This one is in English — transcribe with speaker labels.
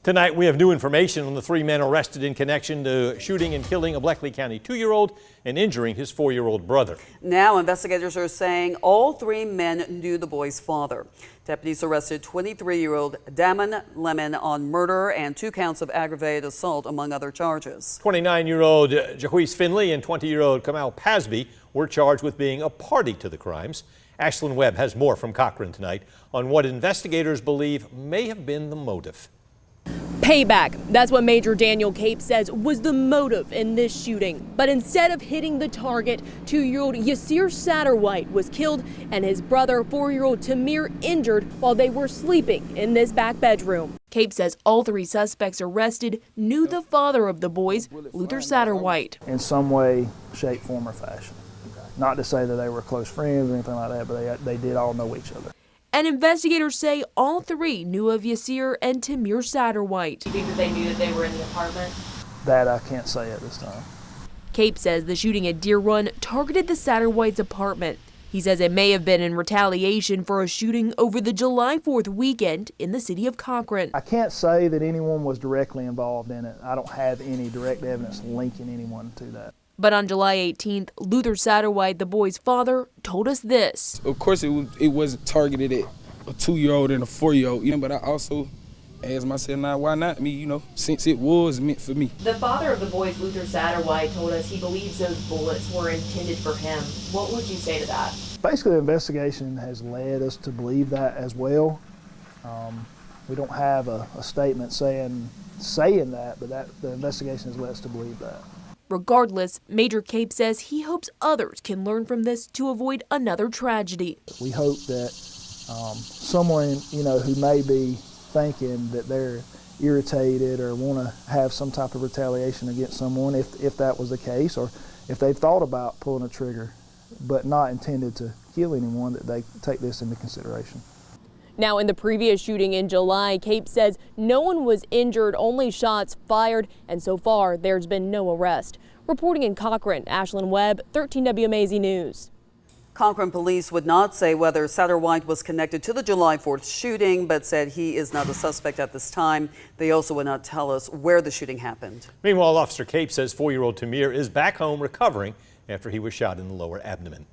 Speaker 1: Tonight, we have new information on the 3 men arrested in connection to shooting and killing a Bleckley County 2-year-old and injuring his 4-year-old brother.
Speaker 2: Now, investigators are saying all 3 men knew the boy's father. Deputies arrested 23-year-old Damon Lemon on murder and 2 counts of aggravated assault, among other charges.
Speaker 1: 29-year-old Jaquise Finley and 20-year-old Kamal Pasby were charged with being a party to the crimes. Ashlyn Webb has more from Cochran tonight on what investigators believe may have been the motive.
Speaker 3: Payback. That's what Major Daniel Cape says was the motive in this shooting. But instead of hitting the target, 2-year-old Yasir Satterwhite was killed and his brother, 4-year-old Tamir, injured while they were sleeping in this back bedroom. Cape says all 3 suspects arrested knew the father of the boys, Luther Satterwhite.
Speaker 4: In some way, shape, form, or fashion. Not to say that they were close friends or anything like that, but they did all know each other.
Speaker 3: And investigators say all 3 knew of Yasir and Tamir Satterwhite.
Speaker 5: Do you think that they knew that they were in the apartment?
Speaker 4: That I can't say at this time.
Speaker 3: Cape says the shooting at Deer Run targeted the Satterwhites' apartment. He says it may have been in retaliation for a shooting over the July 4th weekend in the city of Cochran.
Speaker 4: I can't say that anyone was directly involved in it. I don't have any direct evidence linking anyone to that.
Speaker 3: But on July 18th, Luther Satterwhite, the boy's father, told us this.
Speaker 6: Of course, it wasn't targeted at a 2-year-old and a 4-year-old, but I also asked myself, now why not me, since it was meant for me.
Speaker 5: The father of the boys, Luther Satterwhite, told us he believes those bullets were intended for him. What would you say to that?
Speaker 4: Basically, the investigation has led us to believe that as well. We don't have a statement saying that, but the investigation has led us to believe that.
Speaker 3: Regardless, Major Cape says he hopes others can learn from this to avoid another tragedy.
Speaker 4: We hope that someone, who may be thinking that they're irritated or want to have some type of retaliation against someone, if that was the case, or if they've thought about pulling a trigger but not intended to kill anyone, that they take this into consideration.
Speaker 3: Now, in the previous shooting in July, Cape says no one was injured, only shots fired, and so far there's been no arrest. Reporting in Cochran, Ashlyn Webb, 13 WMAZ News.
Speaker 2: Cochran police would not say whether Satterwhite was connected to the July 4th shooting, but said he is not a suspect at this time. They also would not tell us where the shooting happened.
Speaker 1: Meanwhile, Officer Cape says 4-year-old Tamir is back home recovering after he was shot in the lower abdomen.